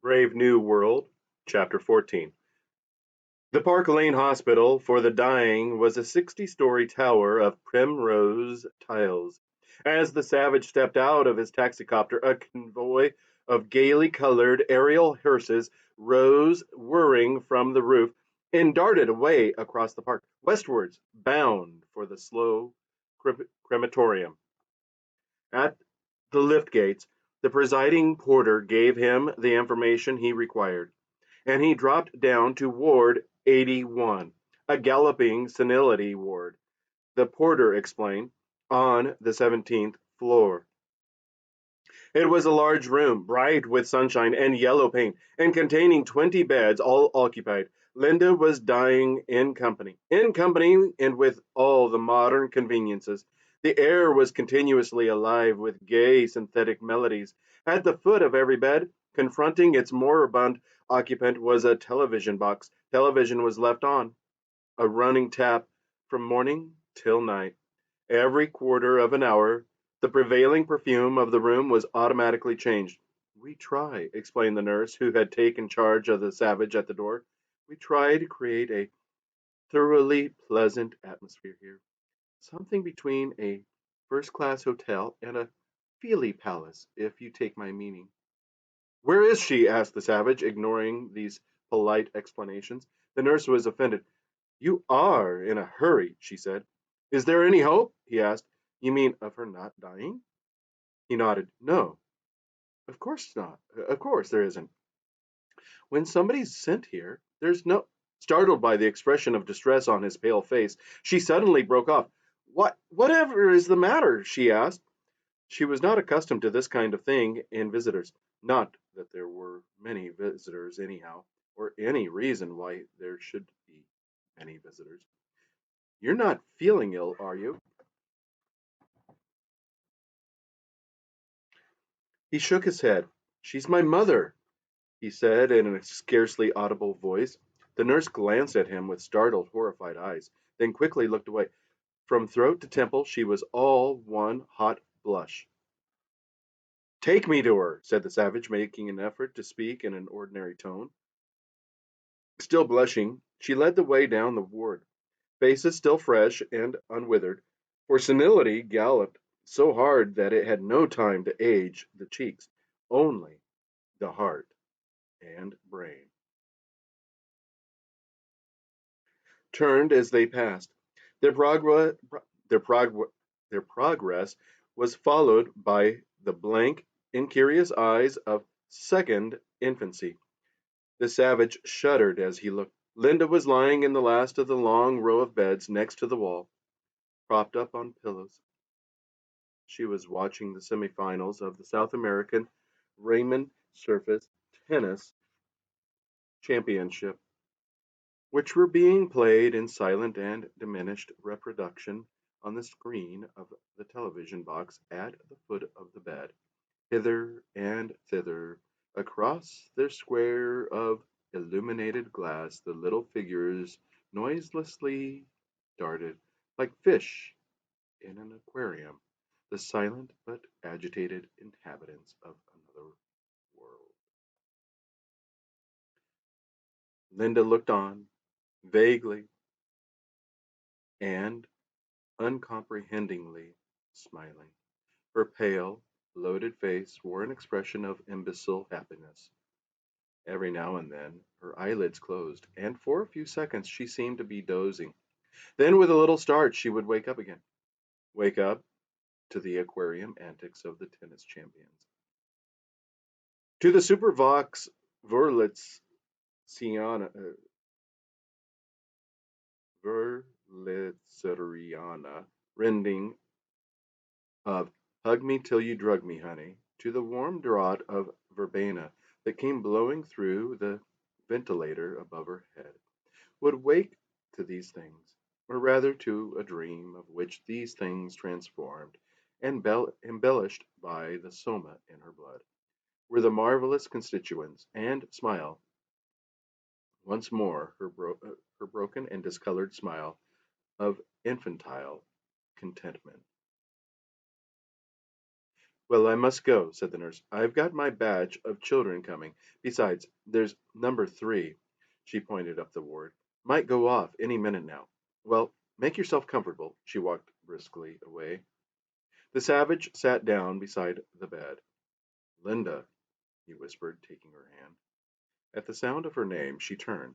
Brave New World, Chapter 14. The Park Lane Hospital for the Dying was a 60-story tower of primrose tiles. As the savage stepped out of his taxicopter, a convoy of gaily colored aerial hearses rose whirring from the roof and darted away across the park, westwards, bound for the slow crematorium. At the lift gates, the presiding porter gave him the information he required, and he dropped down to Ward 81, a galloping senility ward, the porter explained, on the 17th floor. It was a large room, bright with sunshine and yellow paint, and containing 20 beds, all occupied. Linda was dying in company and with all the modern conveniences. The air was continuously alive with gay synthetic melodies. At the foot of every bed, confronting its moribund occupant, was a television box. Television was left on, a running tap from morning till night. Every quarter of an hour, the prevailing perfume of the room was automatically changed. "We try," explained the nurse who had taken charge of the savage at the door. "We try to create a thoroughly pleasant atmosphere here. Something between a first-class hotel and a feely palace, if you take my meaning." "Where is she?" asked the savage, ignoring these polite explanations. The nurse was offended. "You are in a hurry," she said. "Is there any hope?" he asked. "You mean of her not dying?" He nodded. "No, of course not. Of course there isn't. When somebody's sent here, there's no—" Startled by the expression of distress on his pale face, she suddenly broke off. Whatever is the matter?" she asked. She was not accustomed to this kind of thing in visitors. Not that there were many visitors, anyhow, or any reason why there should be many visitors. "You're not feeling ill, are you?" He shook his head. "She's my mother," he said in a scarcely audible voice. The nurse glanced at him with startled, horrified eyes, then quickly looked away. From throat to temple she was all one hot blush. "Take me to her," said the savage, making an effort to speak in an ordinary tone. Still blushing, she led the way down the ward, faces still fresh and unwithered, for senility galloped so hard that it had no time to age the cheeks, only the heart and brain. Turned as they passed. Their progress, their, prog- their progress was followed by the blank, incurious eyes of second infancy. The savage shuddered as he looked. Linda was lying in the last of the long row of beds next to the wall, propped up on pillows. She was watching the semifinals of the South American Raymond Surface Tennis Championship, which were being played in silent and diminished reproduction on the screen of the television box at the foot of the bed. Hither and thither, across their square of illuminated glass, the little figures noiselessly darted, like fish in an aquarium, the silent but agitated inhabitants of another world. Linda looked on, vaguely and uncomprehendingly smiling. Her pale, bloated face wore an expression of imbecile happiness. Every now and then her eyelids closed, and for a few seconds she seemed to be dozing. Then with a little start she would wake up again. Wake up to the aquarium antics of the tennis champions. To the Supervox Wurlitzeriana rending of "Hug Me Till You Drug Me, Honey," to the warm draught of verbena that came blowing through the ventilator above her head, would wake to these things, or rather to a dream of which these things transformed, and embellished by the soma in her blood, were the marvelous constituents, and smile once more her broken and discolored smile of infantile contentment. Well, I must go, said the nurse. I've got my batch of children coming. Besides, there's number 3. She pointed up the ward. Might go off any minute now. Well, make yourself comfortable. She walked briskly away. The savage sat down beside the bed. Linda, he whispered, taking her hand. At the sound of her name, she turned.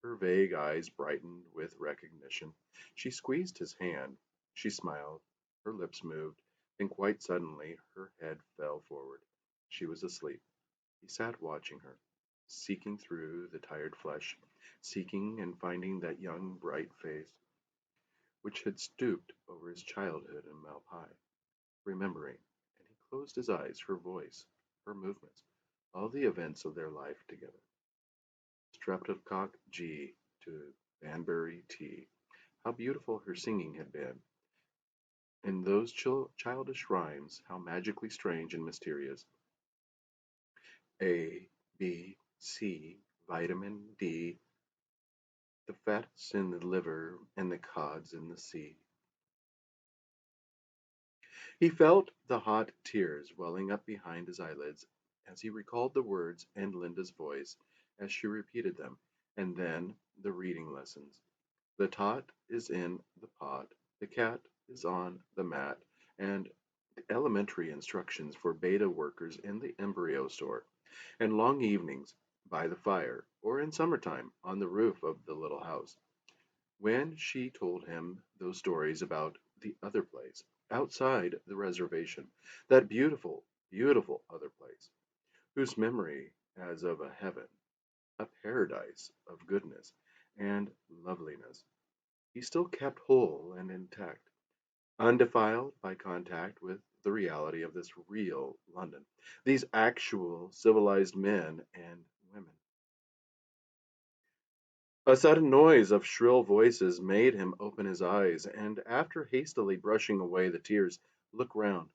Her vague eyes brightened with recognition. She squeezed his hand. She smiled. Her lips moved. Then quite suddenly her head fell forward. She was asleep. He sat watching her, seeking through the tired flesh, seeking and finding that young bright face which had stooped over his childhood in Malpai, remembering, and he closed his eyes, her voice, her movements, all the events of their life together. Streptocock G to Banbury T. How beautiful her singing had been, and those childish rhymes, how magically strange and mysterious. A, B, C, vitamin D, the fats in the liver and the cods in the sea. He felt the hot tears welling up behind his eyelids as he recalled the words and Linda's voice as she repeated them, and then the reading lessons. The tot is in the pot, the cat is on the mat, and the elementary instructions for beta workers in the embryo store, and long evenings by the fire, or in summertime on the roof of the little house. When she told him those stories about the other place, outside the reservation, that beautiful, beautiful other place, whose memory as of a heaven, a paradise of goodness and loveliness, he still kept whole and intact, undefiled by contact with the reality of this real London, these actual civilized men and women. A sudden noise of shrill voices made him open his eyes, and after hastily brushing away the tears, look round.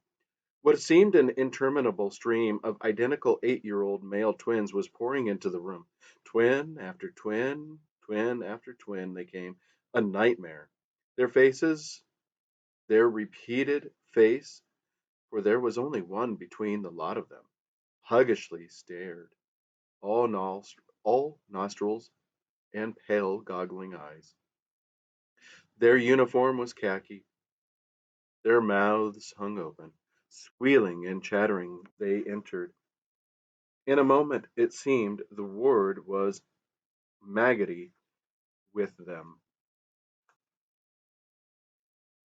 What seemed an interminable stream of identical 8-year-old male twins was pouring into the room. Twin after twin, twin after twin, they came, a nightmare. Their faces, their repeated face, for there was only one between the lot of them, huggishly stared, all nostrils and pale, goggling eyes. Their uniform was khaki, their mouths hung open. Squealing and chattering, they entered. In a moment, it seemed, the ward was maggoty with them.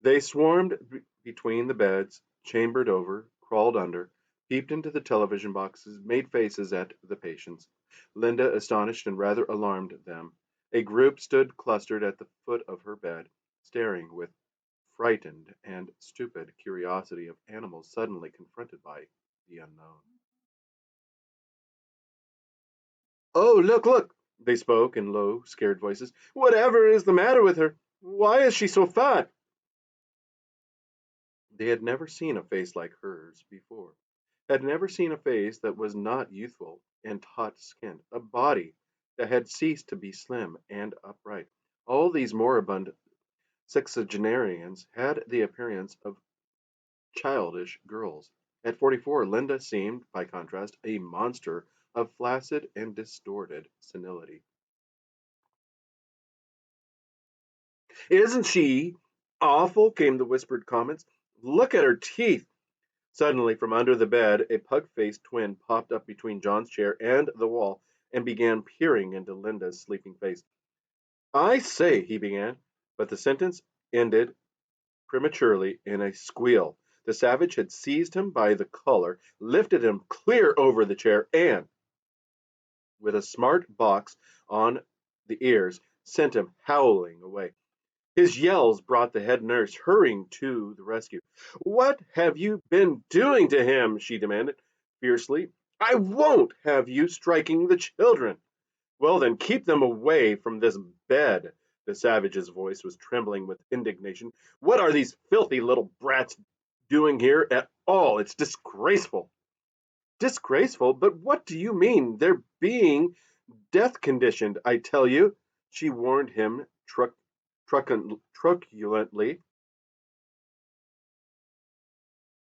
They swarmed between the beds, chambered over, crawled under, peeped into the television boxes, made faces at the patients. Linda, astonished and rather alarmed them. A group stood clustered at the foot of her bed, staring with frightened and stupid curiosity of animals suddenly confronted by the unknown. "Oh, look, look!" They spoke in low, scared voices. "Whatever is the matter with her? Why is she so fat?" They had never seen a face like hers before, had never seen a face that was not youthful and taut skinned, a body that had ceased to be slim and upright. All these moribund sexagenarians had the appearance of childish girls. At 44, Linda seemed, by contrast, a monster of flaccid and distorted senility. "Isn't she awful?" came the whispered comments. "Look at her teeth." Suddenly, from under the bed, a pug faced twin popped up between John's chair and the wall and began peering into Linda's sleeping face. "I say," he began, but the sentence ended prematurely in a squeal. The savage had seized him by the collar, lifted him clear over the chair, and, with a smart box on the ears, sent him howling away. His yells brought the head nurse hurrying to the rescue. "What have you been doing to him?" she demanded fiercely. "I won't have you striking the children." "Well, then, keep them away from this bed." The savage's voice was trembling with indignation. "What are these filthy little brats doing here at all? It's disgraceful." "Disgraceful? But what do you mean? They're being death conditioned, I tell you," she warned him truculently.